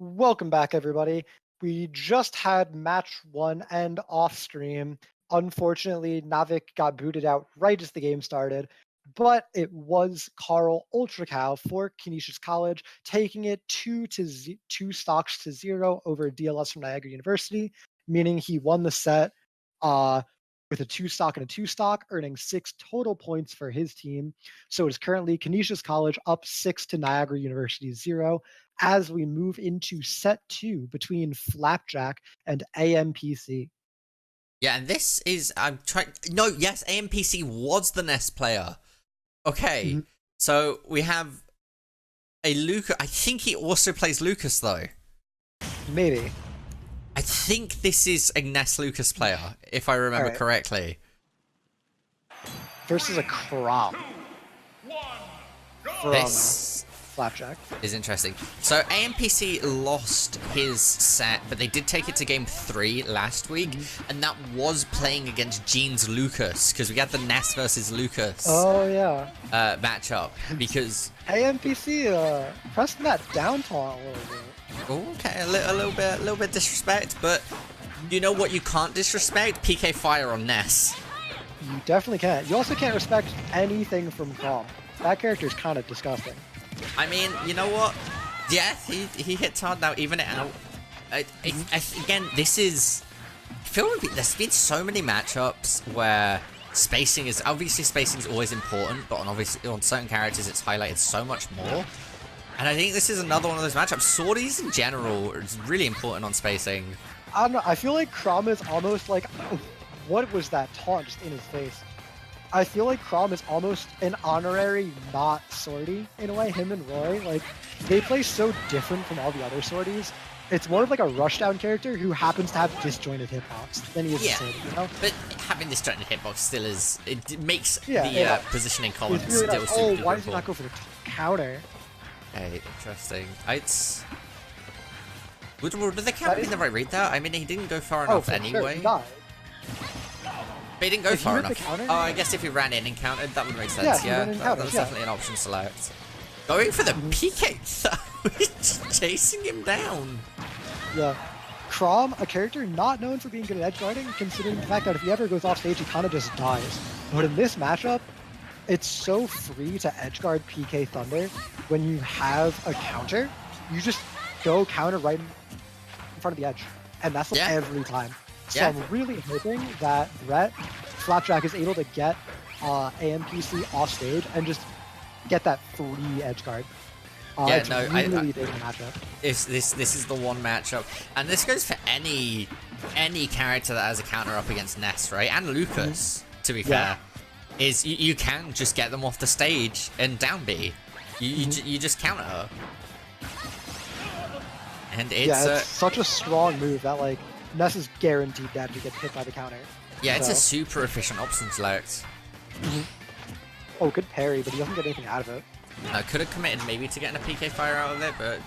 Welcome back, everybody. We just had match one end off stream. Unfortunately, Navik got booted out right as the game started, but it was Carl Ultracow for Canisius College, taking it two stocks to zero over DLS from Niagara University, meaning he won the set uh, with a two stock and a two stock, earning 6 total points for his team. So it is currently Canisius College up 6 to Niagara University 0 as we move into set 2 between Flapjack and AMPC. Yeah, and this is no, yes, AMPC was the Nest player. Okay. So we have a Lucas. I think he also plays Lucas though. Maybe. I think this is a Nest Lucas player, if I remember correctly. Versus a Crom. This Flapjack is interesting. So AMPC lost his set, but they did take it to game 3 last week, and that was playing against Jeans Lucas, because we had the Nest versus Lucas matchup, because AMPC pressing that down taunt a little bit. Okay, a little bit disrespect, but you know what you can't disrespect? PK Fire on Ness. You definitely can't. You also can't respect anything from Crom. That character is kind of disgusting. I mean, you know what? Yeah, he hits hard now, even it out. Again, this is... I feel like there's been so many matchups where spacing is... Obviously, spacing is always important, but on certain characters, it's highlighted so much more. And I think this is another one of those matchups. Swordies in general is really important on spacing. I don't know. I feel like Crom is almost like... What was that taunt just in his face? I feel like Crom is almost an honorary not Swordy in a way. Him and Roy, like, they play so different from all the other Swordies. It's more of like a rushdown character who happens to have disjointed hitbox than he is a Swordy, you know? But having disjointed hitbox still is... It makes the positioning columns really still like, super why does he not go for the counter? Okay, interesting. Would the counter be the right read there? I mean, he didn't go far enough anyway. Sure, but he didn't go far enough. Oh, I guess if he ran in and countered, that would make sense. Yeah, that was definitely an option select. Going for the PK though, he's chasing him down. Yeah. Crom, a character not known for being good at edge guarding, considering the fact that if he ever goes off stage, he kind of just dies. But in this matchup, it's so free to edge guard PK Thunder. When you have a counter, you just go counter right in front of the edge. And that's like every time. So I'm really hoping that Flapjack is able to get AMPC off stage and just get that free edge guard. It's really big in the matchup. This is the one matchup, and this goes for any character that has a counter up against Ness, right? And Lucas, to be fair, is you can just get them off the stage and down B. You just counter her, and it's such a strong move that like. Ness is guaranteed that to get hit by the counter. Yeah, it's a super efficient option select. Oh, good parry, but he doesn't get anything out of it. I could have committed maybe to getting a PK Fire out of it, but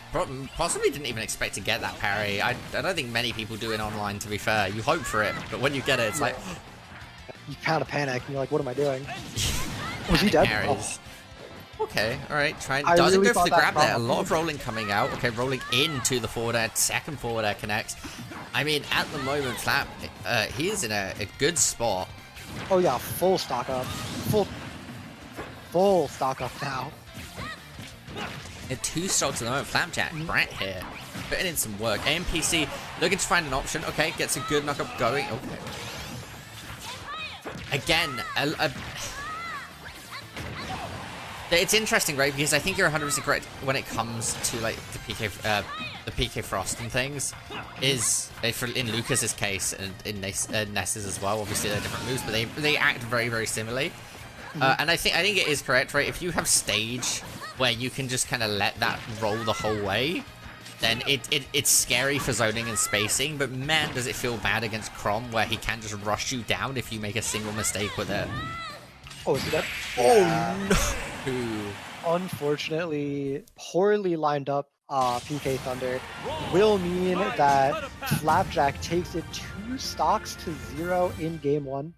possibly didn't even expect to get that parry. I don't think many people do it online, to be fair. You hope for it, but when you get it, it's like... You kind of panic, and you're like, what am I doing? Was he dead? Oh. Okay, alright, doesn't go for the grab there. A lot of rolling coming out. Okay, rolling into the forward air, second forward air connects. I mean, at the moment, Flap, he is in a good spot. Oh yeah, full stock up. Full stock up now. And 2 stocks at the moment. Flapjack, Brett here, putting in some work. AMPC looking to find an option. Okay, gets a good knock-up going. Okay. Again, it's interesting, right? Because I think you're 100% correct when it comes to like the PK Frost and things. Is in Lucas's case and in Ness's as well. Obviously they're different moves, but they act very, very similarly. And I think it is correct, right? If you have stage where you can just kind of let that roll the whole way, then it's scary for zoning and spacing. But man, does it feel bad against Crom where he can just rush you down if you make a single mistake with it. Oh, is he dead? Oh no! Unfortunately, poorly lined up PK Thunder will mean that Flapjack takes it 2 stocks to 0 in game 1.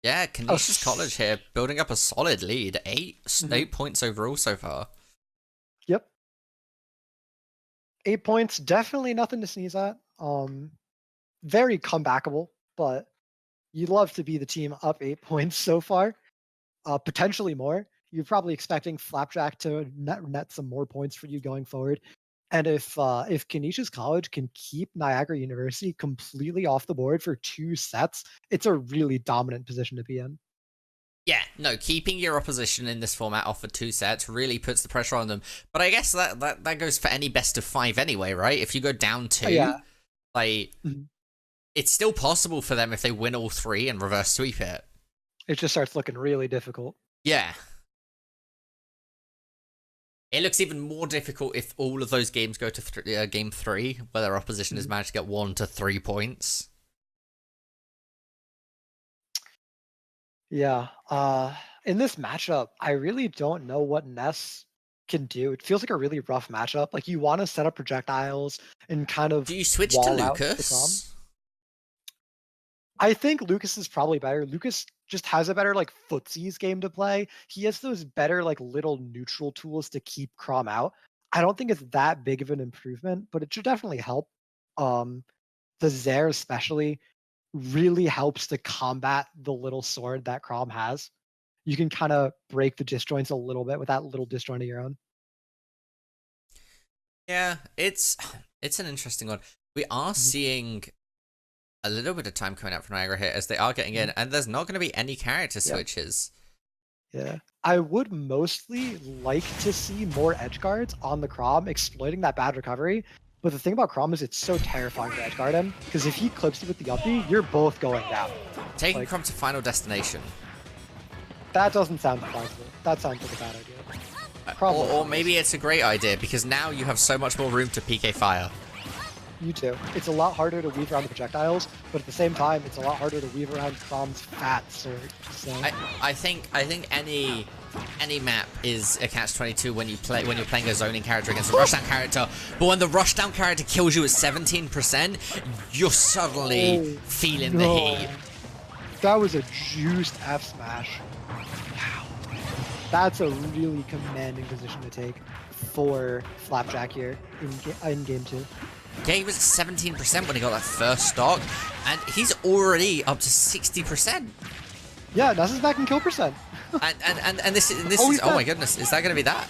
Yeah, Canisius College here, building up a solid lead. 8 points overall so far. Yep. 8 points, definitely nothing to sneeze at. Very comebackable, but you'd love to be the team up 8 points so far. Potentially more. You're probably expecting Flapjack to net some more points for you going forward. And if Canisius College can keep Niagara University completely off the board for 2 sets, it's a really dominant position to be in. Yeah, no, keeping your opposition in this format off for 2 sets really puts the pressure on them. But I guess that goes for any best of 5 anyway, right? If you go down 2, Yeah. like, it's still possible for them if they win all 3 and reverse sweep it. It just starts looking really difficult. Yeah. It looks even more difficult if all of those games go to game 3, where their opposition has managed to get 1 to 3 points. Yeah. In this matchup, I really don't know what Ness can do. It feels like a really rough matchup. Like you want to set up projectiles and kind of Do you switch to wall out the Crom. Lucas? I think Lucas is probably better. Lucas just has a better like footsies game to play. He has those better like little neutral tools to keep Crom out. I don't think it's that big of an improvement, but it should definitely help. The Zaire especially really helps to combat the little sword that Crom has. You can kind of break the disjoints a little bit with that little disjoint of your own. Yeah, it's an interesting one. We are seeing a little bit of time coming out from Niagara here as they are getting in, and there's not going to be any character switches. Yeah. I would mostly like to see more edge guards on the Crom exploiting that bad recovery. But the thing about Crom is it's so terrifying to edge guard him, because if he clips you with the uppy, you're both going down. Taking Crom to final destination. That doesn't sound plausible. That sounds like a bad idea. Or maybe it's a great idea, because now you have so much more room to PK fire. You too. It's a lot harder to weave around the projectiles, but at the same time, it's a lot harder to weave around Crom's fat sword. So. I think any map is a catch-22 when you're playing a zoning character against a rushdown character. But when the rushdown character kills you at 17%, you're suddenly feeling the heat. That was a juiced F smash. Wow. That's a really commanding position to take for Flapjack here in game 2. Yeah, he was at 17% when he got that first stock, and he's already up to 60%. Yeah, Ness is back in kill percent. and this is oh my goodness, is that going to be that?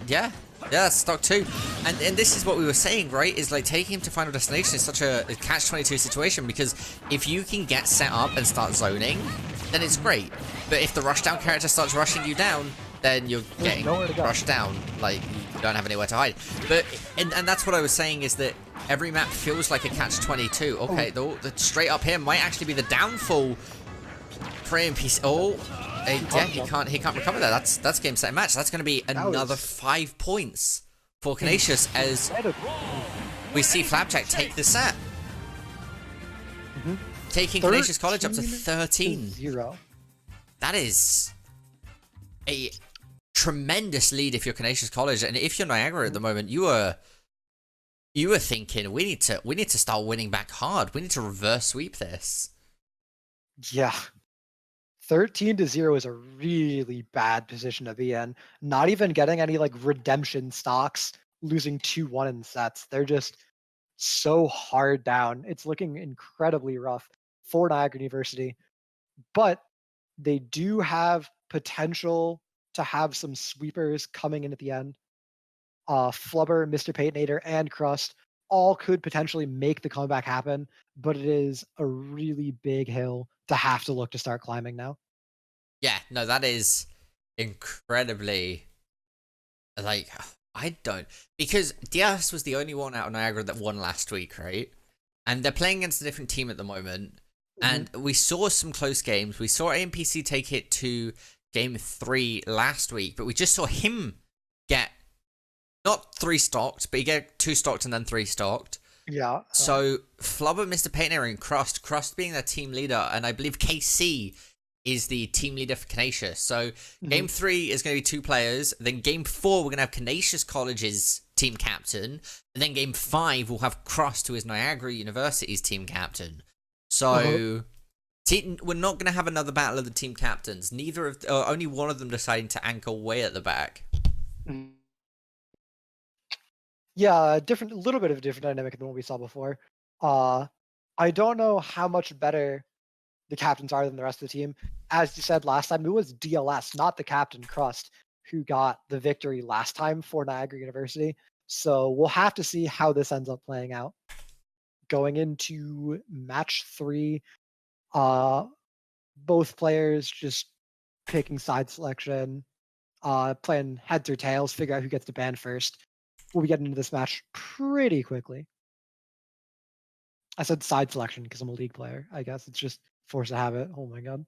Yeah, that's stock 2. And this is what we were saying, right? Is like taking him to final destination is such a catch-22 situation, because if you can get set up and start zoning, then it's great. But if the rushdown character starts rushing you down, then you're getting rushed down. Like, you don't have anywhere to hide. But and that's what I was saying, is that every map feels like a catch-22. Okay, the straight up here might actually be the downfall for AMPC. Yeah, he can't recover that. That's game set and match. That's going to be another 5 points for Canisius as we see Flapjack take the set, taking Canisius College up to 13-0. That is a tremendous lead if you're Canisius College, and if you're Niagara at the moment, you are thinking we need to start winning back hard. We need to reverse sweep this. Yeah. 13-0 is a really bad position to be in. Not even getting any like redemption stocks, losing 2-1 in sets. They're just so hard down. It's looking incredibly rough for Niagara University. But they do have potential to have some sweepers coming in at the end. Flubber, Mr. Paytonator, and Crust all could potentially make the comeback happen, but it is a really big hill to have to look to start climbing now. Yeah, no, that is incredibly, like, I don't, because Diaz was the only one out of Niagara that won last week, right? And they're playing against a different team at the moment, and we saw some close games. We saw AMPC take it to game 3 last week, but we just saw him get not 3 stocked, but he get 2 stocked and then 3 stocked. Yeah. So Flubber, Mr. Paytonator, and Crust being their team leader, and I believe KC is the team leader for Canisius. So game 3 is going to be 2 players. Then game 4, we're going to have Canisius College's team captain. And then game 5, we'll have Crust, who is Niagara University's team captain. So we're not going to have another battle of the team captains. Only one of them deciding to anchor way at the back. Yeah, a little bit of a different dynamic than what we saw before. Uh, I don't know how much better the captains are than the rest of the team. As you said last time, it was DLS, not the captain Crust, who got the victory last time for Niagara University. So we'll have to see how this ends up playing out. Going into match 3, uh, both players just picking side selection, playing heads or tails, figure out who gets to ban first. We'll be getting into this match pretty quickly. I said side selection because I'm a league player. I guess it's just force of habit. Oh my god.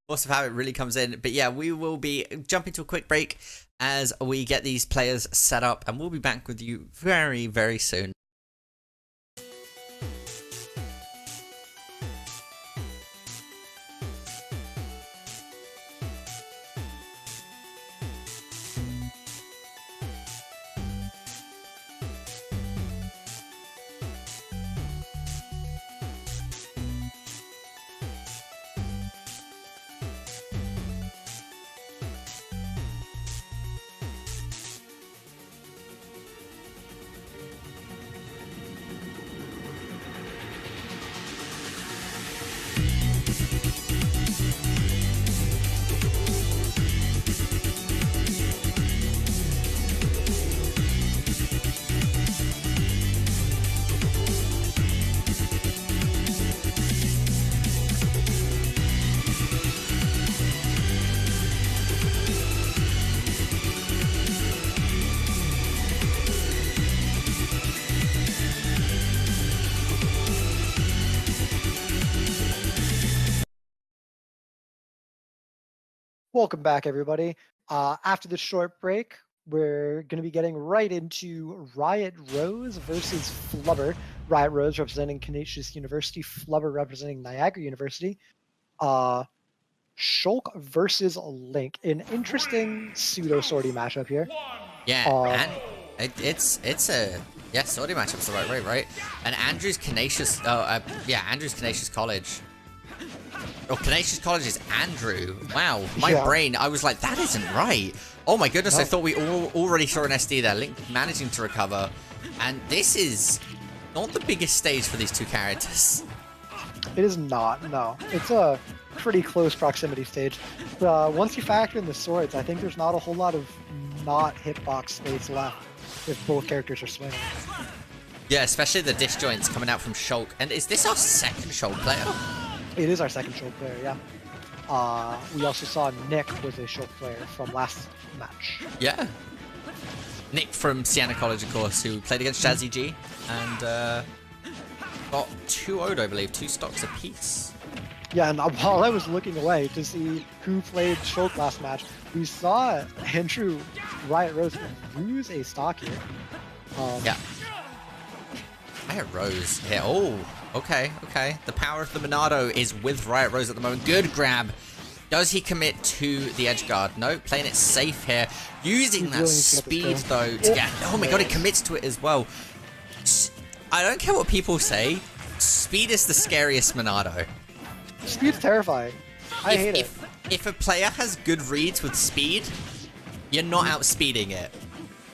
Force of habit really comes in. But yeah, we will be jumping to a quick break as we get these players set up, and we'll be back with you very, very soon. Welcome back, everybody. After this short break, we're going to be getting right into Riot Rose versus Flubber. Riot Rose representing Canisius University, Flubber representing Niagara University. Shulk versus Link. An interesting pseudo-sortie matchup here. Yeah, and it's a sortie matchup's the right way, right? And Andrew's Canisius, Andrew's Canisius College. Oh, Canisius College is Andrew. Wow, my brain, I was like, that isn't right. Oh my goodness, I thought we already saw an SD there. Link managing to recover. And this is not the biggest stage for these two characters. It is not, no. It's a pretty close proximity stage. Once you factor in the swords, I think there's not a whole lot of not hitbox space left if both characters are swinging. Yeah, especially the disjoints coming out from Shulk. And is this our second Shulk player? It is our second Shulk player, yeah. We also saw Nick was a Shulk player from last match. Yeah. Nick from Siena College, of course, who played against Jazzy G and got 2-0'd, I believe, 2 stocks apiece. Yeah, and while I was looking away to see who played Shulk last match, we saw Andrew Riot Rose lose a stock here. Yeah. Riot Rose here. Oh, okay. The power of the Monado is with Riot Rose at the moment. Good grab. Does he commit to the edge guard? No, playing it safe here. Using that speed, though, to get... Oh my god, he commits to it as well. I don't care what people say. Speed is the scariest Monado. Speed's terrifying. I hate it. If a player has good reads with speed, you're not outspeeding it.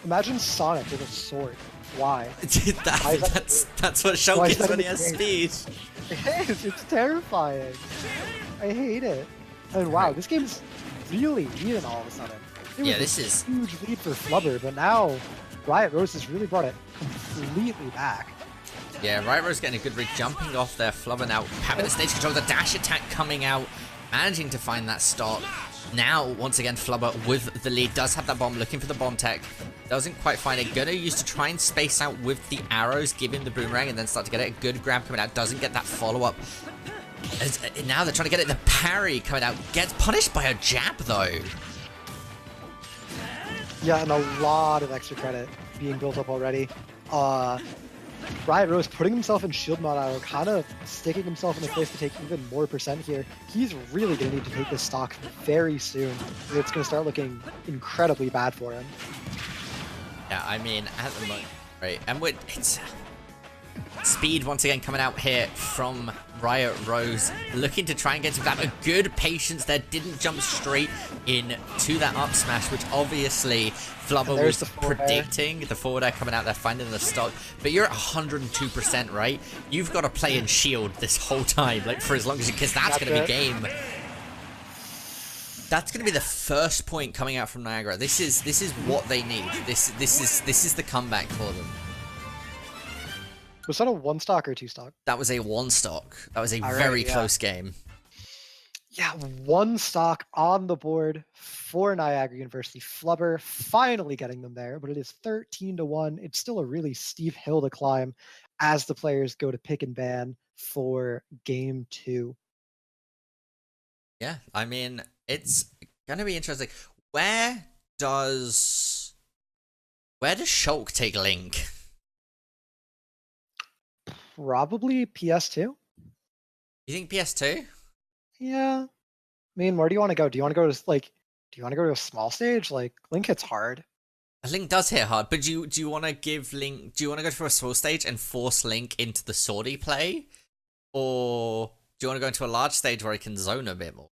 Imagine Sonic with a sword. Why? That's what Shulk is when he has speed. It is. It's terrifying. I hate it. And wow, this game's really even all of a sudden. This is a huge lead for Flubber, but now Riot Rose has really brought it completely back. Yeah, Riot Rose getting a good read, jumping off there. Flubber now having the stage control, the dash attack coming out, managing to find that stop. Now, once again, Flubber with the lead, does have that bomb, looking for the bomb tech. Doesn't quite find it. Gonna use to try and space out with the arrows, give him the boomerang, and then start to get it. A good grab coming out, doesn't get that follow-up. Now they're trying to get it. The parry coming out, gets punished by a jab, though. Yeah, and a lot of extra credit being built up already. Riot Rose putting himself in shield mod, kind of sticking himself in a place to take even more percent here. He's really going to need to take this stock very soon. It's going to start looking incredibly bad for him. Yeah, I mean, at the moment, right, and it's speed once again coming out here from Riot Rose looking to try and get some damage. A good patience there, didn't jump straight into that up smash, which obviously Flubber was predicting. The forward air coming out there, finding the stock. But you're at 102%, right? You've got to play in shield this whole time, like for as long as you, because that's going to be game. That's going to be the first point coming out from Niagara. This is what they need. This is the comeback for them. Was that a 1-stock or 2-stock? That was a 1-stock. That was a very close game. Yeah, 1-stock on the board for Niagara University. Flubber finally getting them there, but it is 13-1. It's still a really steep hill to climb as the players go to pick and ban for game 2. Yeah, I mean, it's gonna be interesting. Where does Shulk take Link? Probably PS2. You think PS2? Yeah. I mean, where do you want to go? Do you want to go to a small stage? Like, Link hits hard. Link does hit hard, but do you want to give Link? Do you want to go for a small stage and force Link into the swordy play, or do you want to go into a large stage where he can zone a bit more?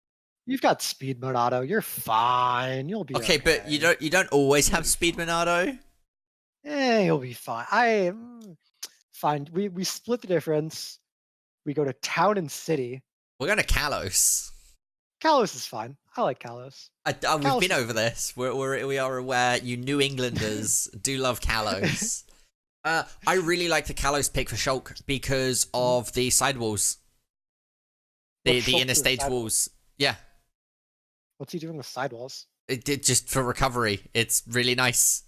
You've got Speed Monado. You're fine. You'll be okay. But you don't always have Speed Monado. You'll be fine. Fine. We split the difference. We go to Town and City. We're going to Kalos. Kalos is fine. I like Kalos. We've been over this. We are aware you New Englanders do love Kalos. I really like the Kalos pick for Shulk because of the sidewalls. The inner stage walls. Yeah. What's he doing with sidewalls? It did just for recovery. It's really nice.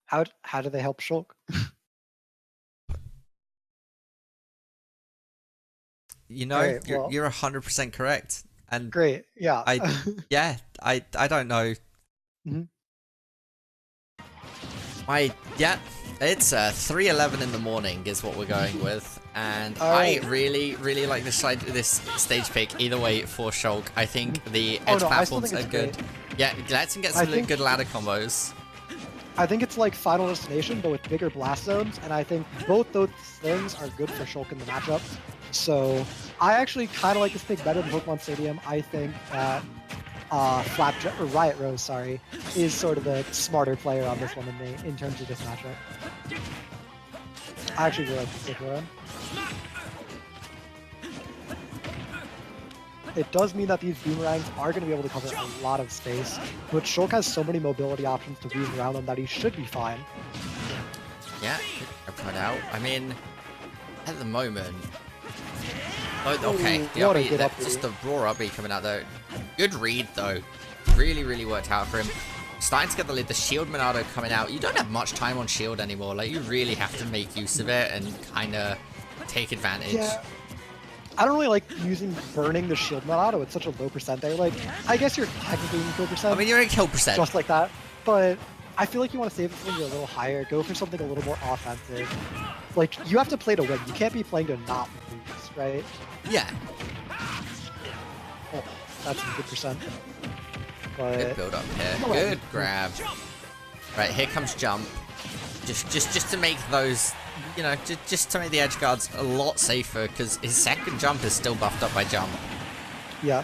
How do they help Shulk? You know, you're 100% correct. And great, yeah. I don't know. Mm-hmm. It's 3:11 in the morning is what we're going with, and I really like this stage pick. Either way for Shulk, I think the edge platforms are good. Great. Yeah, lets him get some good ladder combos. I think it's like Final Destination, but with bigger blast zones, and I think both those things are good for Shulk in the matchup. So I actually kind of like this pick better than Pokemon Stadium. I think that Riot Rose, is sort of the smarter player on this one in terms of this matchup. I actually really like this pick one. It does mean that these boomerangs are going to be able to cover a lot of space, but Shulk has so many mobility options to weave around them that he should be fine. Yeah, I out. I mean, at the moment... Oh, okay, just the raw up B coming out though. Good read though. Really worked out for him. Starting to get the shield Monado coming out. You don't have much time on shield anymore. Like, you really have to make use of it and kind of take advantage. Yeah. I don't really like burning the shield Monado. It's such a low percent there. Like, I guess you're technically in kill percent. I mean, you're in kill percent. Just like that. But I feel like you want to save it when you're a little higher. Go for something a little more offensive. Like, you have to play to win. You can't be playing to not lose, right? Yeah. Oh, that's a good percent. But good build up here. Good grab. Right, here comes jump. Just to make those, you know, just to make the edge guards a lot safer, because his second jump is still buffed up by jump. Yeah.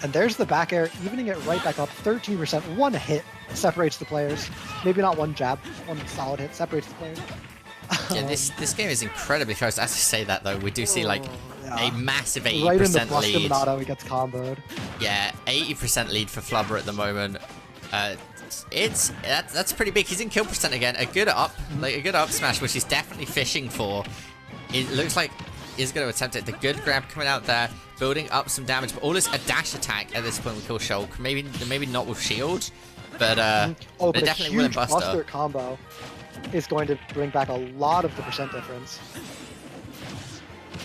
And there's the back air, evening it right back up. 13%. One hit separates the players. Maybe not one jab. One solid hit separates the players. Yeah, this game is incredibly close. As I say that, though, we do see, like, a massive 80% right in the lead. Monado, he gets comboed. Yeah, 80% lead for Flubber at the moment. That's pretty big. He's in kill percent again. A good up smash, which he's definitely fishing for. It looks like he's going to attempt it. The good grab coming out there, building up some damage. But all this a dash attack at this point will kill Shulk. Maybe not with shield, but but definitely a will huge Buster combo is going to bring back a lot of the percent difference.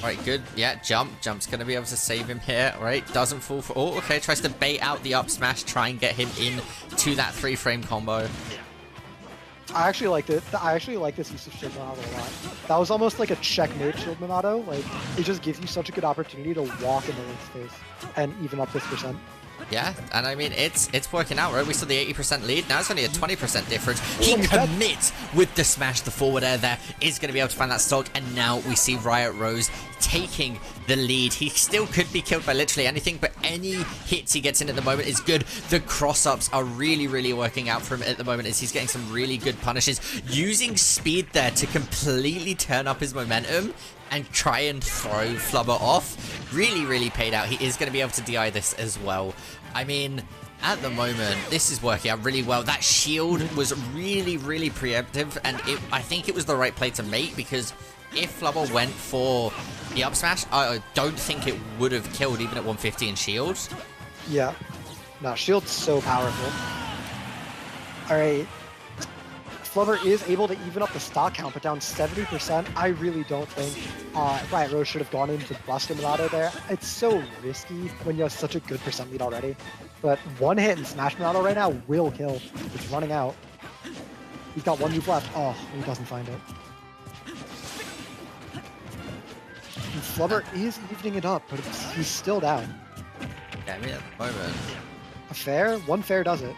Right, good. Yeah, Jump's going to be able to save him here. Right, doesn't fall for... Oh, okay, tries to bait out the up smash, try and get him in to that 3-frame combo. I actually liked it. I actually like this use of Shield Monado a lot. That was almost like a checkmate Shield Monado. Like, it just gives you such a good opportunity to walk in the Link's face and even up this percent. Yeah, and I mean, it's working out, right? We saw the 80% lead, now it's only a 20% difference. He commits with the smash, the forward air there, is going to be able to find that stock, and now we see Riot Rose taking the lead. He still could be killed by literally anything, but any hits he gets in at the moment is good. The cross-ups are really, really working out for him at the moment as he's getting some really good punishes, using speed there to completely turn up his momentum and try and throw Flubber off. Really, really paid out. He is going to be able to DI this as well. I mean, at the moment, this is working out really well. That shield was really, really preemptive, and I think it was the right play to make, because if Flubber went for the up smash, I don't think it would have killed even at 150 in shields. Yeah. No, shield's so powerful. All right. Flubber is able to even up the stock count, but down 70%. I really don't think Riot Rose should have gone into bust him auto there. It's so risky when you have such a good percent lead already. But one hit and Smash Minato right now will kill. It's running out. He's got one move left. Oh, he doesn't find it. And Flubber is evening it up, but he's still down. Yeah, I mean, at the moment. A fair? One fair does it.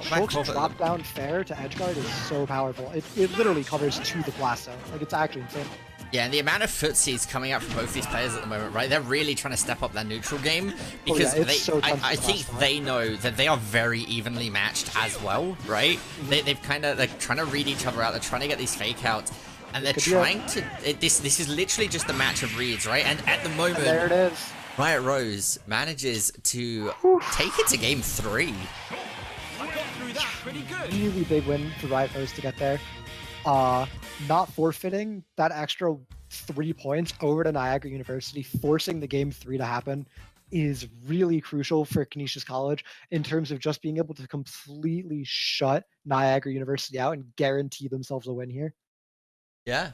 Shulk's drop down fair to edgeguard is so powerful. It literally covers to the blast zone. Like, it's actually insane. Yeah, and the amount of footsies coming out from both these players at the moment, right? They're really trying to step up their neutral game, because I think they know that they are very evenly matched as well, right? They're trying to read each other out. They're trying to get these fake outs, and they're trying to. This is literally just a match of reads, right? And at the moment, and there it is. Riot Rose manages to take it to game 3. Really big win for Riot Rose to get there. Not forfeiting that extra 3 points over to Niagara University, forcing the game 3 to happen, is really crucial for Canisius College in terms of just being able to completely shut Niagara University out and guarantee themselves a win here. Yeah.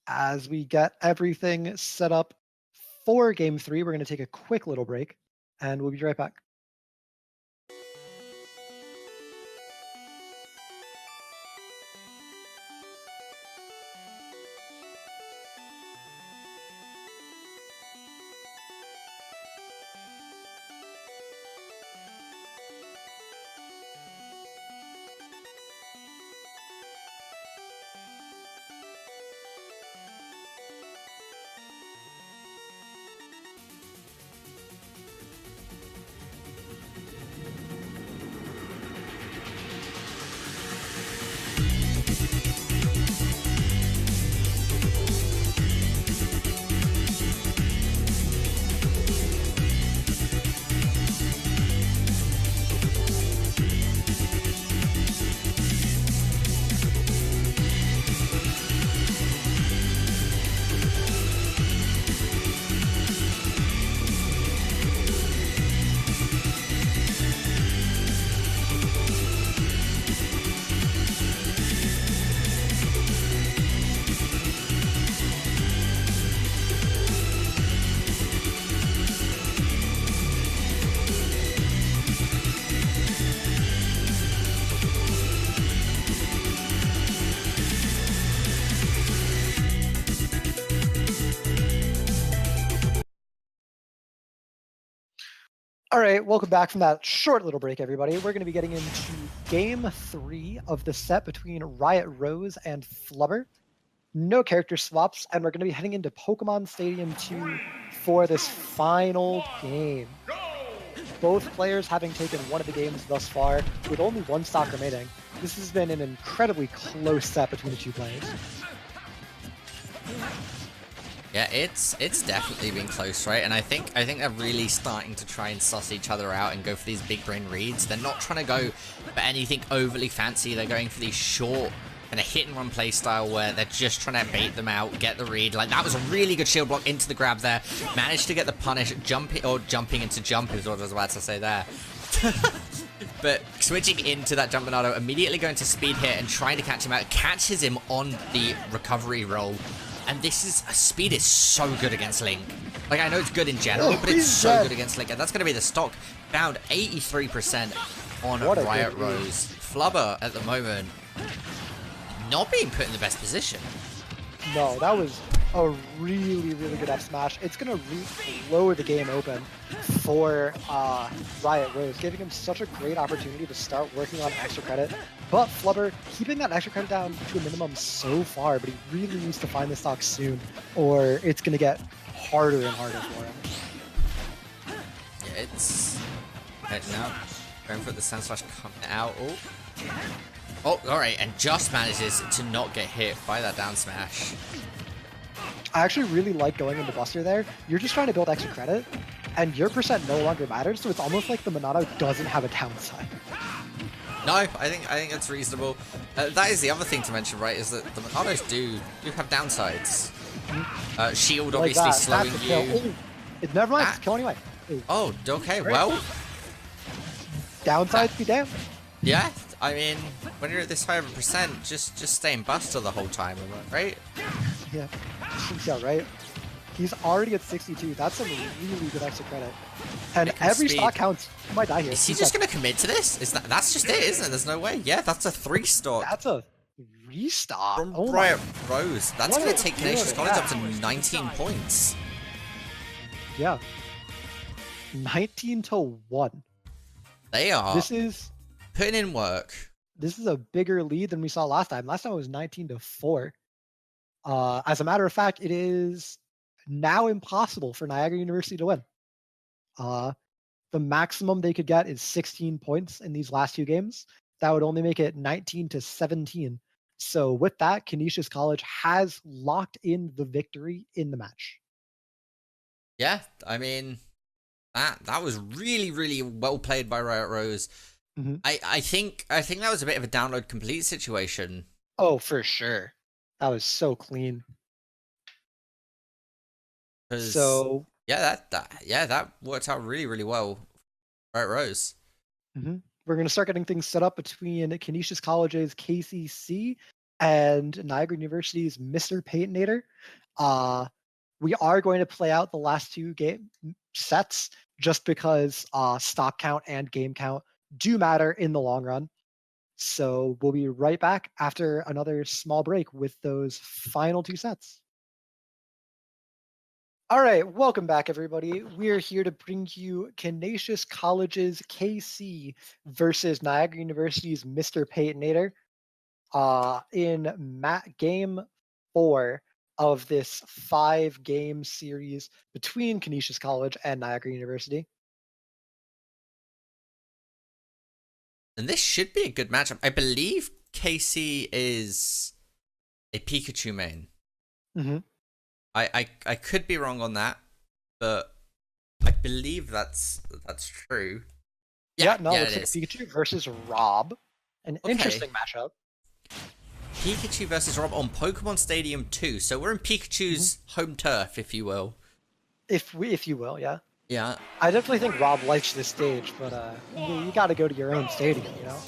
As we get everything set up for game 3, we're going to take a quick little break, and we'll be right back. All right, welcome back from that short little break, everybody. We're going to be getting into game 3 of the set between Riot Rose and Flubber. No character swaps, and we're going to be heading into Pokemon Stadium 2 for this final game. Both players having taken one of the games thus far, with only one stock remaining. This has been an incredibly close set between the two players. Yeah, it's definitely been close, right? And I think they're really starting to try and suss each other out and go for these big brain reads. They're not trying to go for anything overly fancy. They're going for these short kind of hit and run play style where they're just trying to bait them out, get the read. Like, that was a really good shield block into the grab there. Managed to get the punish, jumping into jump is what I was about to say there. But switching into that jump Minato, immediately going to speed hit and trying to catch him out. Catches him on the recovery roll. And speed is so good against Link. Like, I know it's good in general, but it's so good against Link. And that's going to be the stock. Found 83% on Riot Rose. Flubber at the moment, not being put in the best position. No, that was a really, really good F smash. It's going to lower the game open for Riot Rose, giving him such a great opportunity to start working on extra credit. But Flubber keeping that extra credit down to a minimum so far, but he really needs to find the stock soon, or it's going to get harder and harder for him. Yeah, it's heading up, going for the Sand Slash coming out. Oh, alright, and just manages to not get hit by that down smash. I actually really like going into Buster there. You're just trying to build extra credit, and your percent no longer matters, so it's almost like the Monado doesn't have a downside. No, I think that's reasonable. That is the other thing to mention, right, is that the Monados do have downsides. Shield obviously like slowing you. It's never mind, it's kill anyway. Oh, okay, well. Downsides be damned. Yeah, I mean, when you're at this high of a percent, just stay in Buster the whole time, right? Yeah, right. He's already at 62. That's some really good extra credit. And every stock counts. You might die here. Is he just going to commit to this? That's just it, isn't it? There's no way. Yeah, that's a 3 stock. That's a 3 stock. From Riot Rose. That's going to take Canisius College up to 19 points. Yeah. 19 to 1. They are. This is putting in work. This is a bigger lead than we saw last time. Last time it was 19 to 4. As a matter of fact, it is now impossible for Niagara University to win. The maximum they could get is 16 points in these last 2 games. That would only make it 19 to 17. So with that, Canisius College has locked in the victory in the match. Yeah, I mean, that was really, really well played by Riot Rose. Mm-hmm. I think that was a bit of a download complete situation. Oh, for sure. That was so clean. So yeah, that worked out really, really well. Riot Rose. Mm-hmm. We're going to start getting things set up between Canisius College's KCC and Niagara University's Mr. Paytonator. We are going to play out the last 2 game sets just because stock count and game count do matter in the long run. So we'll be right back after another small break with those final 2 sets. All right, welcome back, everybody. We're here to bring you Canisius College's KC versus Niagara University's Mr. Paytonator in game 4 of this 5-game series between Canisius College and Niagara University. And this should be a good matchup. I believe KC is a Pikachu main. Mm-hmm. I could be wrong on that, but I believe that's true. Yeah, it looks like Pikachu versus Rob. An interesting matchup. Pikachu versus Rob on Pokemon Stadium 2. So we're in Pikachu's home turf, if you will. If you will, yeah. Yeah. I definitely think Rob likes this stage, but you got to go to your own stadium, you know.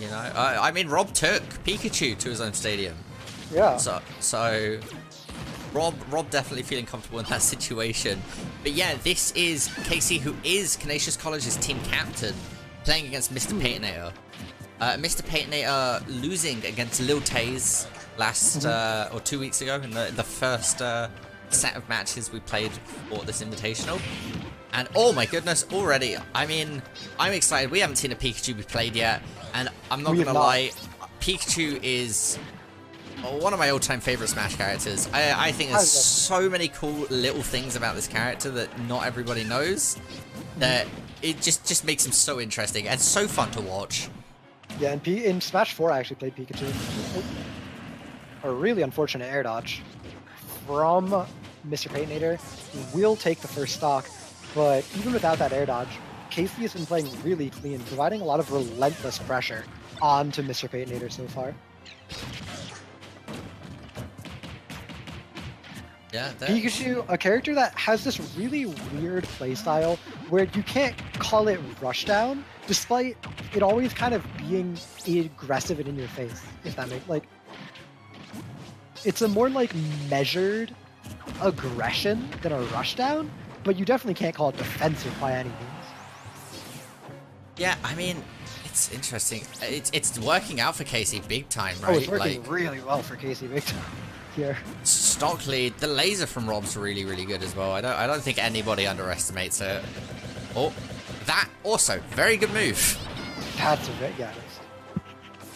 You know, I mean, Rob took Pikachu to his own stadium. Yeah. So Rob definitely feeling comfortable in that situation. But yeah, this is Casey, who is Canisius College's team captain, playing against Mr. Paytonator. Mr. Paytonator losing against Lil Taze last or 2 weeks ago in the first set of matches we played for this Invitational. And oh my goodness, already, I mean, I'm excited. We haven't seen a Pikachu be played yet, and I'm not gonna lie, Pikachu is one of my all-time favorite Smash characters. I think there's so many cool little things about this character that not everybody knows, that it just makes him so interesting and so fun to watch. Yeah, and in Smash 4 I actually played Pikachu. A really unfortunate air dodge from Mr. Paytonator. Will take the first stock, but even without that air dodge, Casey has been playing really clean, providing a lot of relentless pressure onto Mr. Paytonator so far. Yeah, Pikachu, a character that has this really weird playstyle where you can't call it rushdown, despite it always kind of being aggressive and in your face, if that makes, like, it's a more like measured aggression than a rushdown, but you definitely can't call it defensive by any means. Yeah, I mean, It's interesting. It's working out for Casey big time, right? Oh, it's working really well for Casey big time here. Stock lead. The laser from Rob's really, really good as well. I don't think anybody underestimates it. Oh, that also very good move. That's a bit, yeah.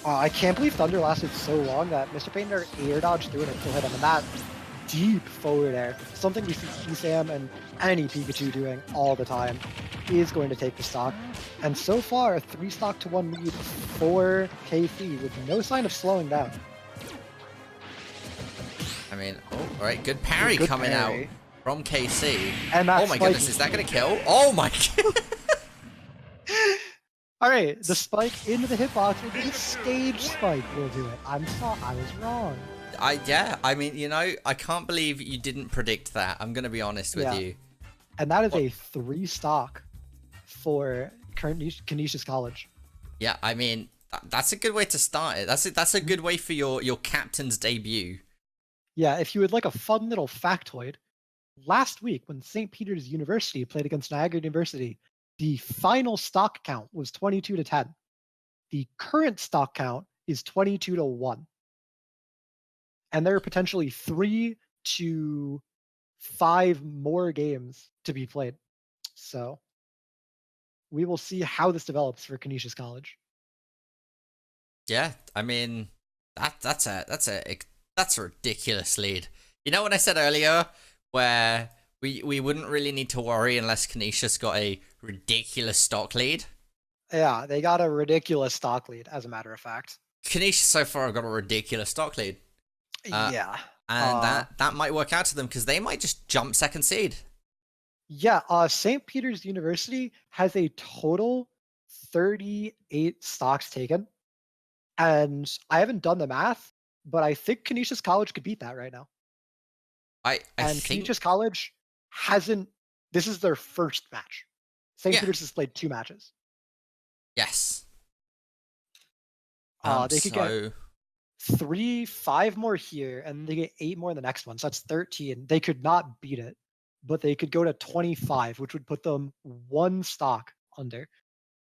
I can't believe Thunder lasted so long that Mr. Painter air dodged through it and still hit him, and that deep forward air, something we see Sam and any Pikachu doing all the time, is going to take the stock. And so far, a 3-stock to 1 lead for KC with no sign of slowing down. I mean, oh, all right, good parry coming out from KC. And oh my goodness, is that going to kill? Oh my god! All right, the spike into the hitbox, into the stage spike will do it. I was wrong. Yeah, I mean, you know, I can't believe you didn't predict that. I'm going to be honest with you. And that is a 3-stock for Canisius College. Yeah, I mean, that's a good way to start it. That's a good way for your captain's debut. Yeah, if you would like a fun little factoid, last week when St. Peter's University played against Niagara University, the final stock count was 22-10. The current stock count is 22-1. And there are potentially 3 to 5 more games to be played. So we will see how this develops for Canisius College. Yeah, I mean, that's a ridiculous lead. You know what I said earlier, where we wouldn't really need to worry unless Canisius got a ridiculous stock lead? Yeah, they got a ridiculous stock lead, as a matter of fact. Canisius so far have got a ridiculous stock lead. Yeah. And that might work out to them because they might just jump second seed. Yeah, St. Peter's University has a total 38 stocks taken. And I haven't done the math, but I think Canisius College could beat that right now. I think Canisius College hasn't. This is their first match. St. Peter's has played 2 matches. Yes. They could get 5 more here, and they get 8 more in the next one. So that's 13. They could not beat it, but they could go to 25, which would put them 1 stock under.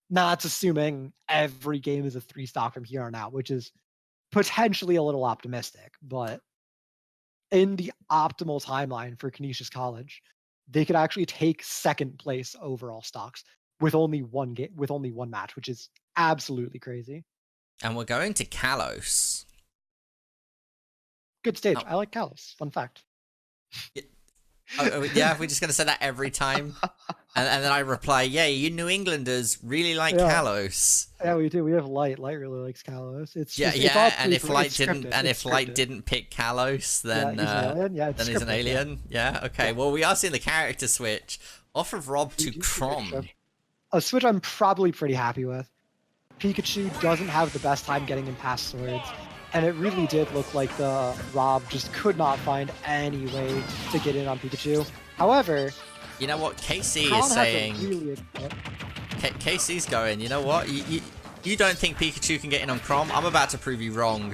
Now that's assuming every game is a 3-stock from here on out, which is potentially a little optimistic, but in the optimal timeline for Canisius College, they could actually take 2nd place overall stocks with only 1 game, with only 1 match, which is absolutely crazy. And we're going to Kalos. Good stage. I like Kalos. Fun fact. Yeah, we're just going to say that every time. And then I reply, yeah, you New Englanders really like Kalos. Yeah, we do. We have Light. Light really likes Kalos. It's just, and if Light didn't pick Kalos, then he's an alien. Yeah, okay. Yeah. Well, we are seeing the character switch off of Rob to Chrom. A switch I'm probably pretty happy with. Pikachu doesn't have the best time getting in past swords, and it really did look like the Rob just could not find any way to get in on Pikachu. However, you know what KC is saying? KC's going, you know what? You don't think Pikachu can get in on Chrom? I'm about to prove you wrong.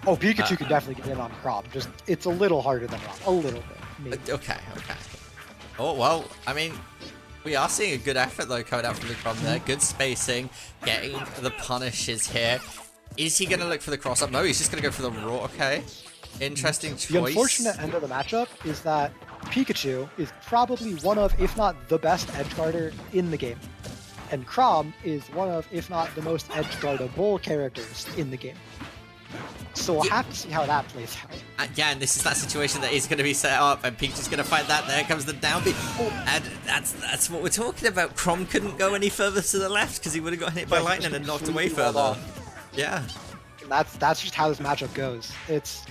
Oh, Pikachu can definitely get in on Chrom. Just it's a little harder than Rob. A little bit, maybe. Okay. Oh, well, I mean, we are seeing a good effort, though, coming out from the Chrom there. Good spacing, getting the punishes here. Is he going to look for the cross-up? No, he's just going to go for the raw. Okay. Interesting choice. The unfortunate end of the matchup is that Pikachu is probably one of, if not the best edgeguarder in the game. And Chrom is one of, if not the most edgeguardable characters in the game. So we'll have to see how that plays out. Yeah, and this is that situation that is going to be set up, and Pikachu's going to fight that. There comes the down beat. And that's what we're talking about. Chrom couldn't go any further to the left because he would have got hit by lightning and knocked away further. Yeah. That's just how this matchup goes. It's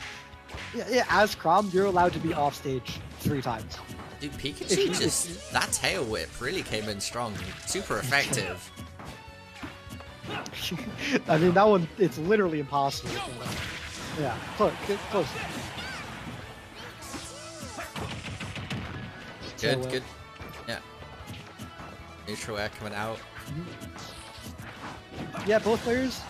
as Chrom, you're allowed to be off stage 3 times. Dude, Pikachu that tail whip really came in strong. Super effective. I mean, that one, it's literally impossible. Yeah, close. Good. Yeah. Neutral air coming out. Yeah, both players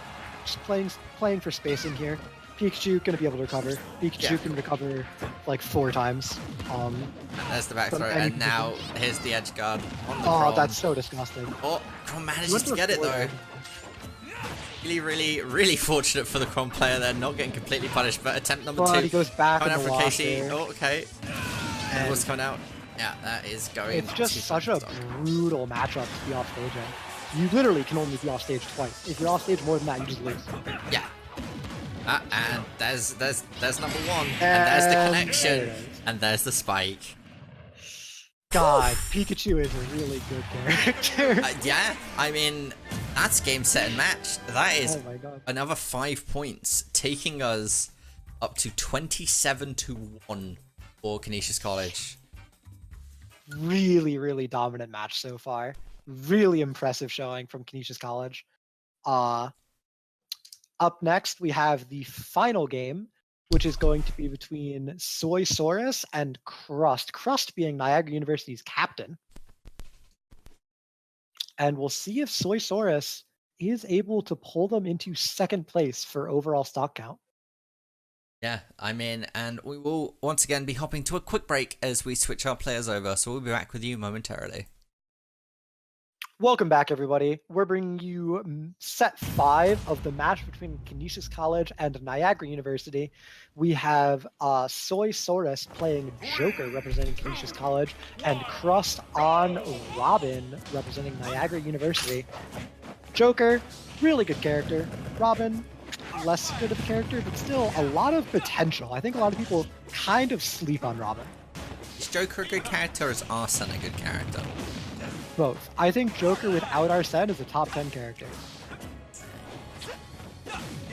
just playing for spacing here. Pikachu gonna be able to recover. Pikachu can recover like 4 times. There's the back throw, and now here's the edge guard on the Oh, Chrom. that's so disgusting. Oh, Chrom manages to get it though. Really fortunate for the Cron player there, not getting completely punished, but attempt number 2. He goes back coming in out the for Casey. water. Oh, okay. And what's coming out? Yeah, that is going. It's just such a brutal matchup to be off stage in. You literally can only be off stage twice. If you're off stage more than that, you just lose. Yeah. And there's number 1, and there's the connection, and there's the spike. God, Pikachu is a really good character. Yeah, I mean, that's game, set, and match. That is another 5 points, taking us up to 27-1 for Canisius College. Really dominant match so far. Really impressive showing from Canisius College. Up next, we have the final game, which is going to be between Soysaurus and Crust. Crust being Niagara University's captain. And we'll see if Soysaurus is able to pull them into second place for overall stock count. Yeah, I'm in, and we will once again be hopping to a quick break as we switch our players over, so we'll be back with you momentarily. Welcome back, everybody. We're bringing you set 5 of the match between Canisius College and Niagara University. We have Soysaurus playing Joker representing Canisius College, and Crust on Robin representing Niagara University. Joker, really good character. Robin, less good of a character, but still a lot of potential. I think a lot of people kind of sleep on Robin. Is Joker a good character, or is Arsene a good character? Both. I think Joker without Arsene is a top 10 character.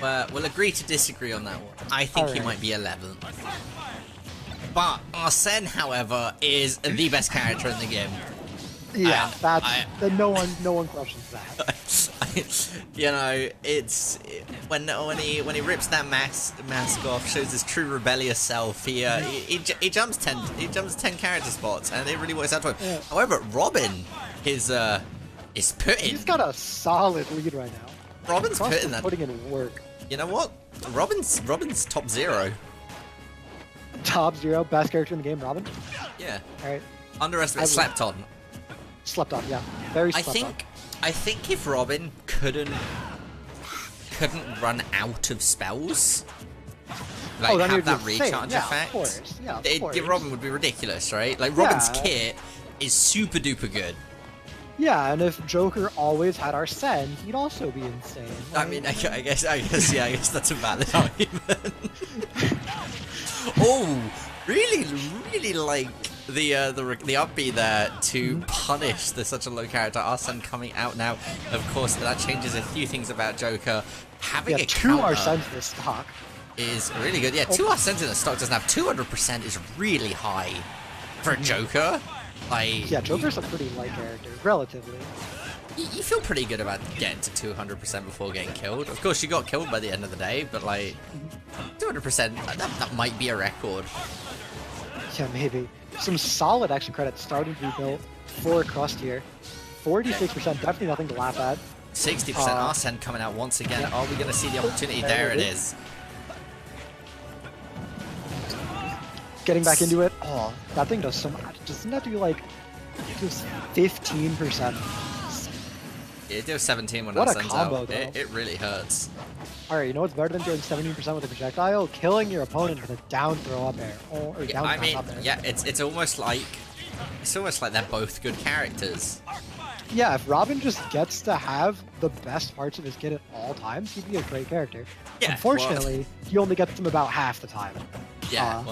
We'll agree to disagree on that one. I think he might be 11th. But Arsene, however, is the best character in the game. Yeah, no one questions that. You know, it's when he rips that mask off, shows his true rebellious self. He jumps 10 character spots, and it really works out for him. Yeah. However, Robin is putting. He's got a solid lead right now. Robin's putting in work. You know what? Robin's top 0. Top 0, best character in the game, Robin. Yeah. All right. Underestimate, slept on. Slept on, yeah. Very slept on. I think if Robin couldn't run out of spells, like have that recharge effect, of course. Robin would be ridiculous, right? Like Robin's kit is super duper good. Yeah, and if Joker always had Arsene, he'd also be insane. Right? I mean, I guess that's a valid argument. Oh, really like the upbeat there to punish such a low character. Arsene coming out now. Of course, that changes a few things about Joker. Having a 2 Arsene in the stock is really good. Yeah, 2 Arsene in the stock doesn't have 200% is really high for a Joker. Like, yeah, Joker's a pretty light character, relatively. You feel pretty good about getting to 200% before getting killed. Of course, you got killed by the end of the day, but like 200%, that might be a record. Yeah, maybe. Some solid action credits starting to be built for Crust here. 46%, definitely nothing to laugh at. 60% Arsene coming out once again. Yeah. Are we going to see the opportunity? There it is. Getting back into it. Oh, that thing does so much. Doesn't that do like just 15%? It does 17 when what that a sends combo, out. It really hurts. Alright, you know what's better than doing 17% with a projectile? Killing your opponent with a down throw up air. Or yeah, down I mean, up air. yeah, it's almost like they're both good characters. Yeah, if Robin just gets to have the best parts of his kit at all times, he'd be a great character. Yeah, unfortunately, he only gets them about half the time. Yeah,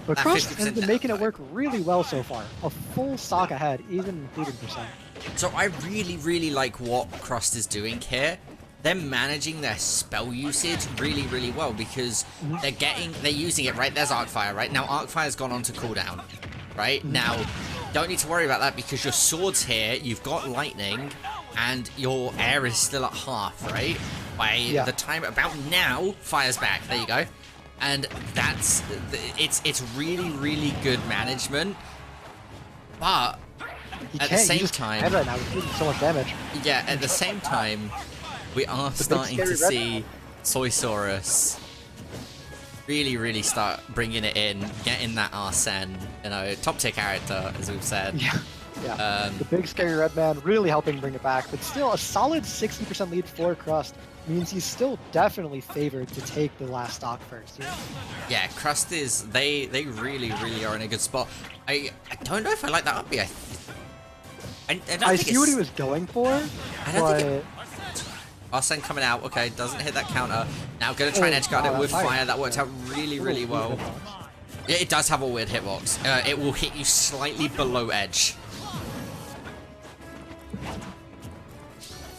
but Crust has been making it work really well so far. A full stock ahead, even including percent. So I really like what Crust is doing here. They're managing their spell usage really well because they're using it, right? There's Arcfire, right? Now Arcfire's gone on to cooldown, right? Now, don't need to worry about that because your swords here, you've got lightning, and your air is still at half, right? By the time, about now, fire's back. There you go. And it's really good management. But at the same time, right now, he's doing so much damage. Yeah, at the same time, we are starting to see Soysaurus really start bringing it in, getting that Arsene, you know, top tier character, as we've said. Yeah. Yeah, the big scary red man really helping bring it back, but still a solid 60% lead for Crust means he's still definitely favored to take the last stock first. Yeah, Crust is, they really are in a good spot. I don't know if I like that up B. I see what he was going for, but... Arsene coming out, okay, doesn't hit that counter. Now gonna try and edge guard it with fire. That worked out really well. Yeah, it does have a weird hitbox. It will hit you slightly below edge.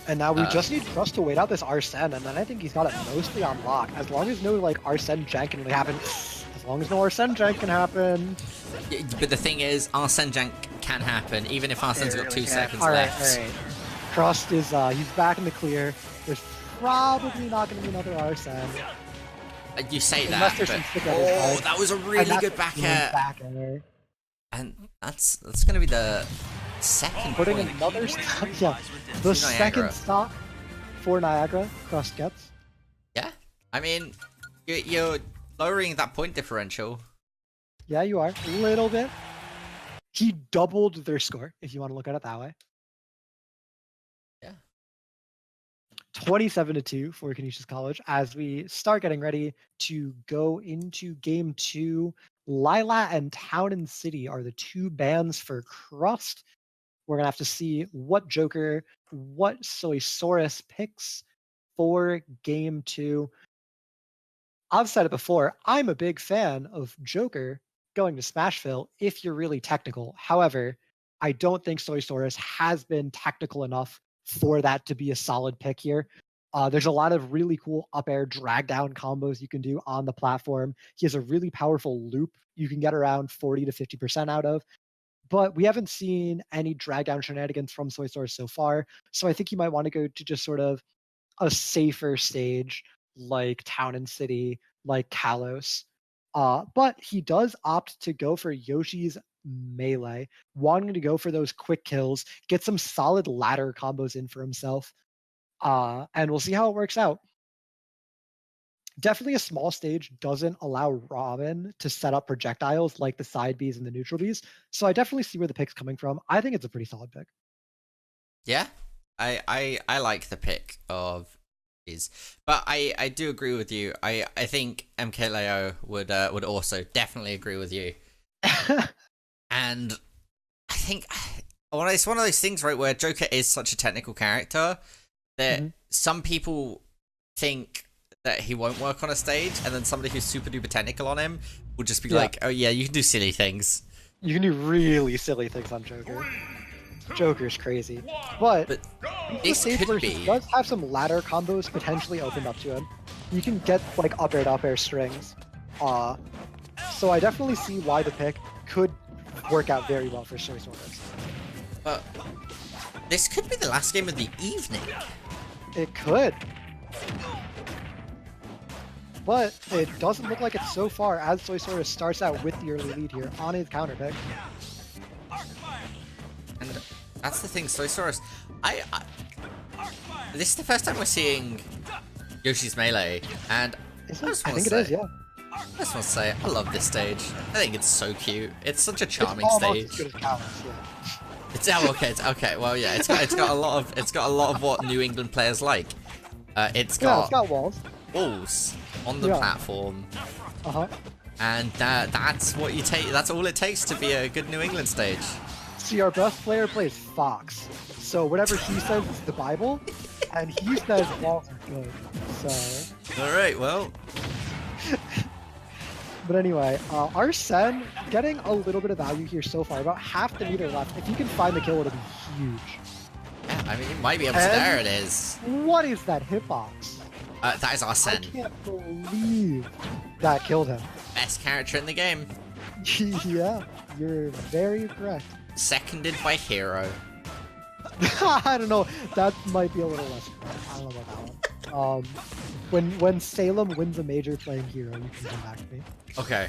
And now we just need Crust to wait out this Arsene, and then I think he's got it mostly on lock. As long as no, like, Arsene jank can really happen. As long as no Arsene jank can happen. Yeah, but the thing is, Arsene jank can happen, even if Arsene's got 2 seconds left. All right. Crust is, he's back in the clear. There's probably not going to be another Arsene. You say that, but... Oh, that was a really good back air. And that's going to be the second Putting point. Another stock, yeah. The second stock for Niagara, Crust gets. Yeah, I mean, you're lowering that point differential. Yeah, you are. A little bit. He doubled their score, if you want to look at it that way. Yeah. 27-2 for Canisius College as we start getting ready to go into game 2. Lila and Town and City are the 2 bans for Crust. We're going to have to see what Joker, what Soysaurus picks for game 2. I've said it before, I'm a big fan of Joker going to Smashville if you're really technical. However, I don't think Soysaurus has been technical enough for that to be a solid pick here. There's a lot of really cool up air drag down combos you can do on the platform. He has a really powerful loop you can get around 40 to 50% out of. But we haven't seen any drag down shenanigans from Soysaurus so far. So I think you might want to go to just sort of a safer stage like Town and City, like Kalos. But he does opt to go for Yoshi's melee, wanting to go for those quick kills, get some solid ladder combos in for himself. And we'll see how it works out. Definitely a small stage doesn't allow Robin to set up projectiles like the side Bs and the neutral Bs. So I definitely see where the pick's coming from. I think it's a pretty solid pick. Yeah, I like the pick of his, but I do agree with you. I think MKLeo would also definitely agree with you. And I think it's one of those things, right, where Joker is such a technical character that some people think that he won't work on a stage, and then somebody who's super duper technical on him will just be like, oh yeah, you can do silly things. You can do really silly things on Joker. Joker's crazy. But this could be... He does have some ladder combos potentially opened up to him. You can get like up air strings. So I definitely see why the pick could work out very well for Soysaurus. But this could be the last game of the evening. It could. But it doesn't look like it so far, as Soysaurus starts out with the early lead here on his counter pick. And that's the thing, Soysaurus. This is the first time we're seeing Yoshi's melee, and I think it is, yeah. I just want to say, I love this stage. I think it's so cute. It's such a charming stage. As good as Kalos, yeah. It's okay. Well, yeah, it's got a lot of what New England players like. It's got walls on the platform. And that's what you take. That's all it takes to be a good New England stage. See, our best player plays Fox, so whatever he says is the Bible, and he says walls are good. So. All right, well. But anyway, Arsene getting a little bit of value here so far, about half the meter left. If he can find the kill, it'll be huge. Yeah, I mean, he might be able to. There it is. What is that hitbox? That is Arsene. I can't believe that killed him. Best character in the game. Yeah, you're very correct. Seconded by Hero. I don't know. That might be a little less correct. I don't know about that one. When Salem wins a major playing Hero, you can come back to me. Okay.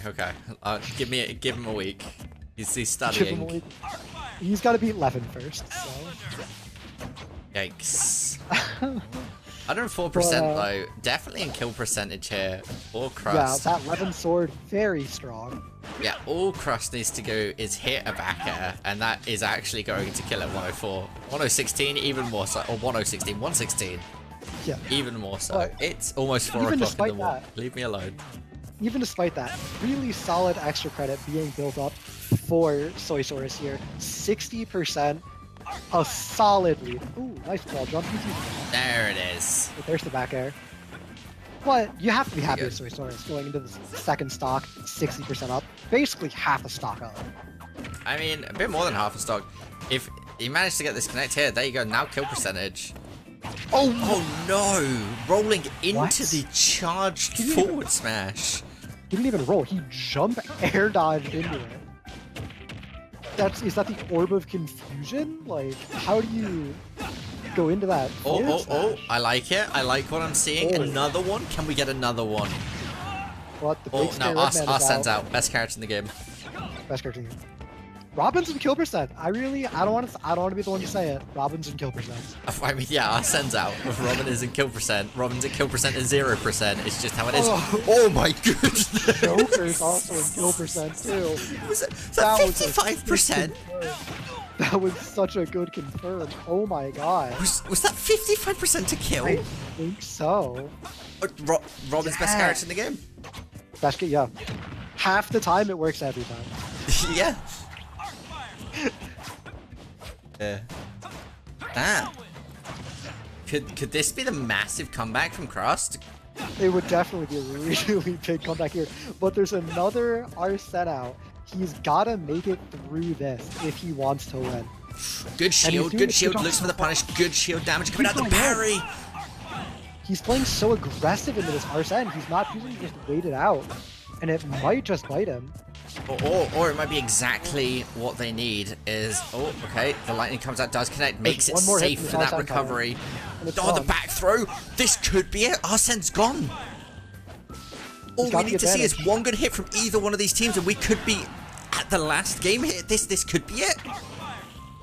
Give him a week. He's studying. Give him a week. He's got to beat Levin first. So. Yikes. 104% though, definitely in kill percentage here for Crust. Yeah, that 11 sword, very strong. Yeah, all Crust needs to go is hit a back air, and that is actually going to kill at 104. 1016, even more so. Or 1016, 116. Yeah. Even more so. But it's almost 4 o'clock in the morning. Leave me alone. Even despite that, really solid extra credit being built up for Soysaurus here. 60%. A solid lead. Ooh, nice ball jump. There it is. But there's the back air. But you have to be happy with Soysaurus going into the second stock, 60% up. Basically half a stock up. I mean, a bit more than half a stock. If you manage to get this connect here, there you go. Now kill percentage. Oh no! Rolling into the charged forward smash. He didn't even roll. He jump air dodged into it. Is that the Orb of Confusion? Like, how do you go into that? Oh! I like it. I like what I'm seeing. Oh. Another one. Can we get another one? What? The Oh no! Arsene's out. Best character in the game. Best character in the game. Robin's in kill percent. I don't want to be the one to say it. Robin's in kill percent. I mean, yeah, Arsene's out. Robin is in kill percent. Robin's at kill percent is 0%. It's just how it is. Oh my goodness. Joker's also in kill percent too. Was that 55%? That was such a good confirm. Oh my god. Was that 55% to kill? I think so. Robin's best character in the game. Best, yeah. Half the time it works every time. Yeah. Ah. Could this be the massive comeback from Crust? It would definitely be a really big comeback here. But there's another Arsene out. He's gotta make it through this if he wants to win. Good shield, looks for the punish, good shield damage coming out the parry. He's playing so aggressive into this Arsene. He's not usually just wait it out. And it might just bite him. Or it might be exactly what they need is... Oh, okay. The lightning comes out, does connect, makes it safe for that recovery. Oh, the back throw. This could be it. Arsene's gone. All we need to see is one good hit from either one of these teams, and we could be at the last game hit. This could be it.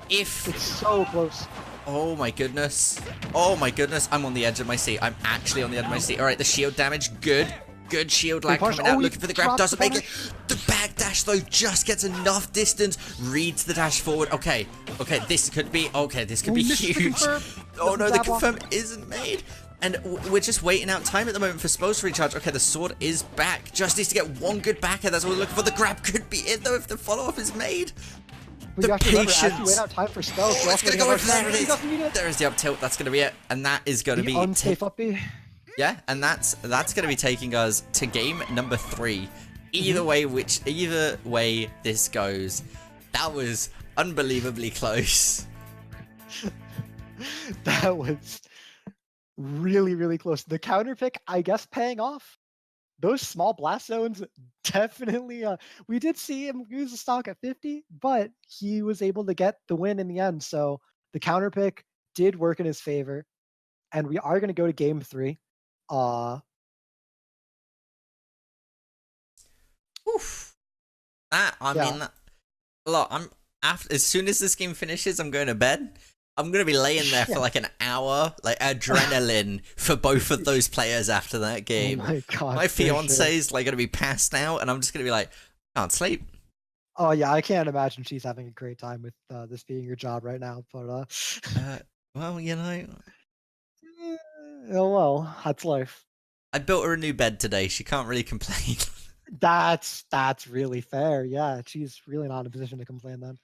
If... It's so close. Oh my goodness. Oh my goodness. I'm on the edge of my seat. I'm actually on the edge of my seat. All right, the shield damage, good. Good shield lag coming out, looking for the grab, doesn't make it. The backdash though just gets enough distance, reads the dash forward. Okay, this could be huge. Oh no, the confirm isn't made. And we're just waiting out time at the moment for Spos to recharge. Okay, the sword is back. Just needs to get one good back air. That's what we're looking for. The grab could be it though if the follow-up is made. The patience. Remember, wait out time for spells. It's gonna go over there. It is. There is the up tilt. That's gonna be it, and that is gonna be unsafe up B. Yeah, and that's going to be taking us to game number 3. Either way this goes, that was unbelievably close. That was really, really close. The counter pick, I guess, paying off. Those small blast zones definitely. We did see him use the stock at 50, but he was able to get the win in the end. So the counter pick did work in his favor, and we are going to go to game 3. Oof. I mean, look, as soon as this game finishes, I'm going to bed. I'm gonna be laying there for like an hour, like adrenaline for both of those players after that game. Oh my god! My fiance's like gonna be passed out, and I'm just gonna be like, can't sleep. Oh yeah, I can't imagine she's having a great time with this being your job right now. But well, you know. Oh well, that's life. I built her a new bed today. She can't really complain. That's really fair. Yeah, she's really not in a position to complain then.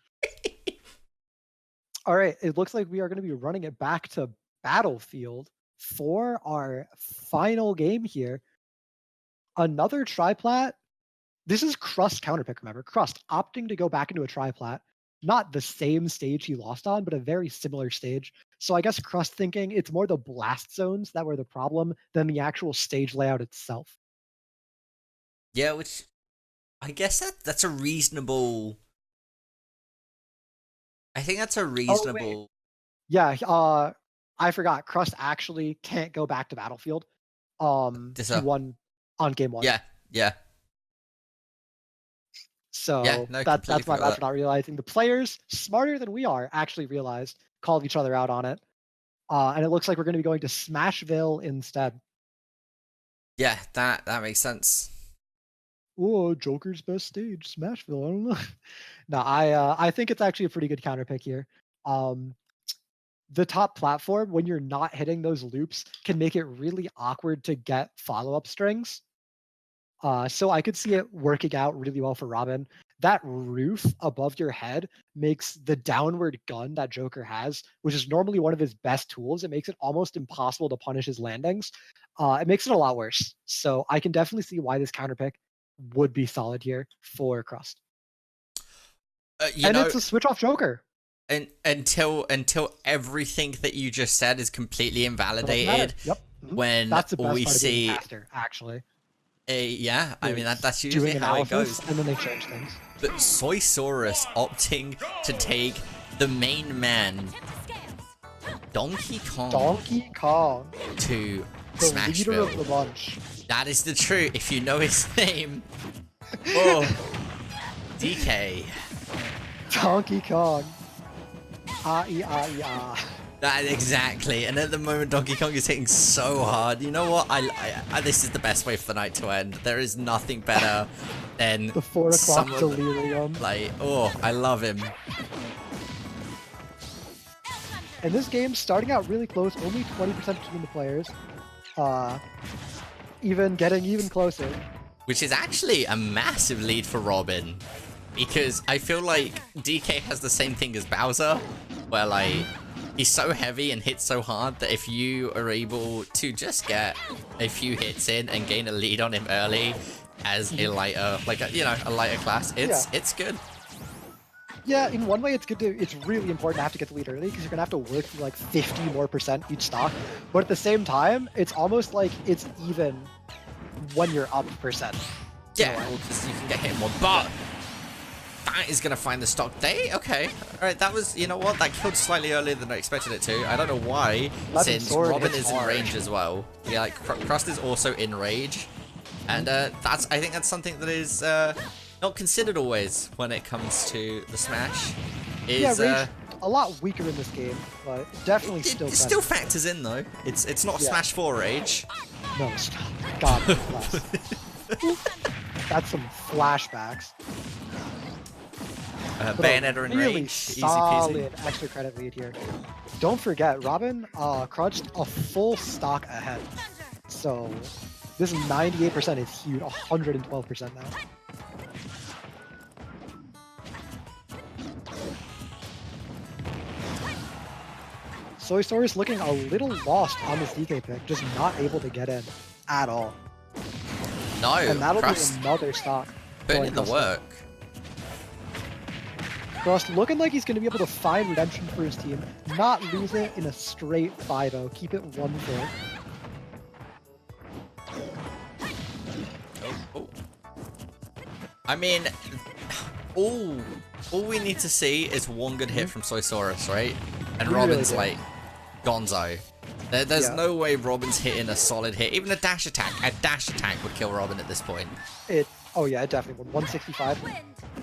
All right, it looks like we are going to be running it back to Battlefield for our final game here. Another triplat. This is Crust counterpick, remember? Crust opting to go back into a triplat. Not the same stage he lost on, but a very similar stage. So I guess Crust thinking it's more the blast zones that were the problem than the actual stage layout itself. Yeah, which I guess that's a reasonable... I think that's a reasonable... Yeah, I forgot. Crust actually can't go back to Battlefield. He won on game 1. Yeah. So yeah, no, that's why I'm not realizing. The players, smarter than we are, actually realized, called each other out on it. And it looks like we're going to be going to Smashville instead. Yeah, that makes sense. Oh, Joker's best stage, Smashville. I don't know. No, I think it's actually a pretty good counter pick here. The top platform, when you're not hitting those loops, can make it really awkward to get follow-up strings. So I could see it working out really well for Robin. That roof above your head makes the downward gun that Joker has, which is normally one of his best tools, it makes it almost impossible to punish his landings. It makes it a lot worse. So I can definitely see why this counter pick would be solid here for Crust. And it's a switch off Joker. And until everything that you just said is completely invalidated. Yep. When that's the best we part see of caster, actually. Yeah, I mean that's usually how it goes. And then they change things. But Soysaurus opting to take the main man, Donkey Kong. To the Smashville. Leader of the bunch. That is the truth. If you know his name. Oh, DK. Donkey Kong. That exactly. And at the moment, Donkey Kong is hitting so hard. You know what? I this is the best way for the night to end. There is nothing better than the 4 o'clock delirium. Like, oh, I love him. And this game starting out really close, only 20% between the players. Even getting even closer. Which is actually a massive lead for Robin. Because I feel like DK has the same thing as Bowser, where like he's so heavy and hits so hard that if you are able to just get a few hits in and gain a lead on him early as a lighter, like a, a lighter class, it's good. Yeah, in one way it's really important to have to get the lead early because you're gonna have to work for like 50% more each stock. But at the same time, it's almost like it's even when you're up percent. Yeah, because you can get hit more, but that is going to find the stock day. Okay. All right. That was, you know what? That killed slightly earlier than I expected it to. I don't know why, since Robin is in range as well. Yeah, like Crust is also in rage. And I think that's something that is not considered always when it comes to the Smash. Rage a lot weaker in this game, but definitely still better. It still factors in though. It's not Smash 4 rage. No, stop. God bless. That's some flashbacks. Bayonetta and really Rage, solid easy peasy. extra credit lead here. Don't forget, Robin crunched a full stock ahead. So this 98% is huge, 112% now. Soysaurus looking a little lost on this DK pick, just not able to get in at all. No, and that'll Crust be another stock. putting in the work. Crust looking like he's going to be able to find redemption for his team, not lose it in a straight 5-0, keep it 1-4. Oh. I mean, all we need to see is one good hit from Soysaurus, right? And Robin's like gonzo. There's no way Robin's hitting a solid hit. Even a dash attack would kill Robin at this point. Oh yeah, it definitely would. 165.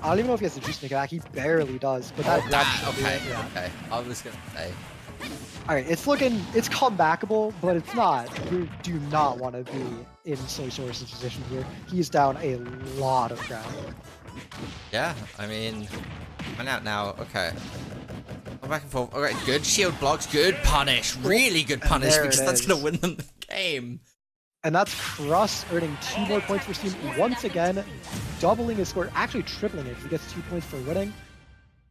I don't even know if he has the juice to make it back. He barely does. But okay. I was gonna say. All right, it's comebackable, but it's not. You do not want to be in Soysaurus' position here. He's down a lot of ground. Yeah, I mean, I'm out now. Okay. Back and forth. Alright, good shield blocks, good punish, really good punish, because that's going to win them the game. And that's Crust earning 2 more points for Steam once again, doubling his score, actually tripling it. He gets 2 points for winning,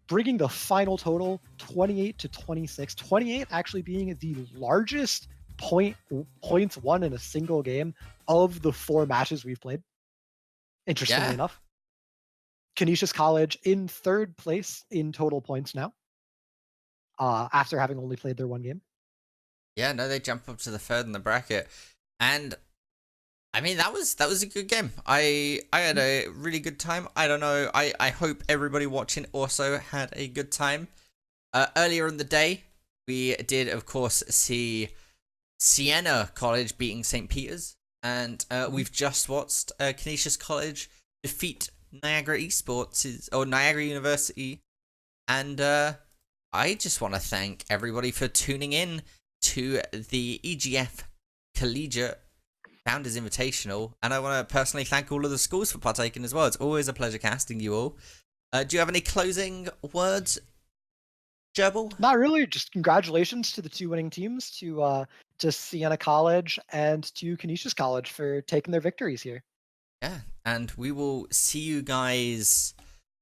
bringing the final total 28-26. 28 actually being the largest points won in a single game of the 4 matches we've played. Interestingly enough. Canisius College in 3rd place in total points now. After having only played their 1 game. Yeah, no, they jump up to the 3rd in the bracket. And I mean that was a good game. I had a really good time. I don't know, I hope everybody watching also had a good time. Earlier in the day, we did of course see Siena College beating St. Peter's, and we've just watched Canisius College defeat Niagara Esports or Niagara University, and I just want to thank everybody for tuning in to the EGF Collegiate Founders Invitational, and I want to personally thank all of the schools for partaking as well. It's always a pleasure casting you all. Do you have any closing words, Gerbil? Not really. Just congratulations to the 2 winning teams, to Siena College and to Canisius College for taking their victories here. Yeah, and we will see you guys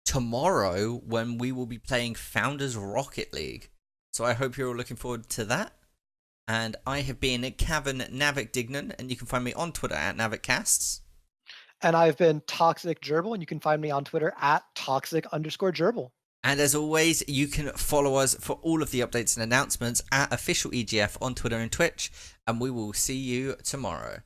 tomorrow when we will be playing Founders Rocket League. So I hope you're all looking forward to that. And I have been Cavan Navik Dignan, and you can find me on Twitter at NavicCasts. And I've been Toxic Gerbil, and you can find me on Twitter at Toxic_Gerbil. And as always, you can follow us for all of the updates and announcements at Official EGF on Twitter and Twitch. And we will see you tomorrow.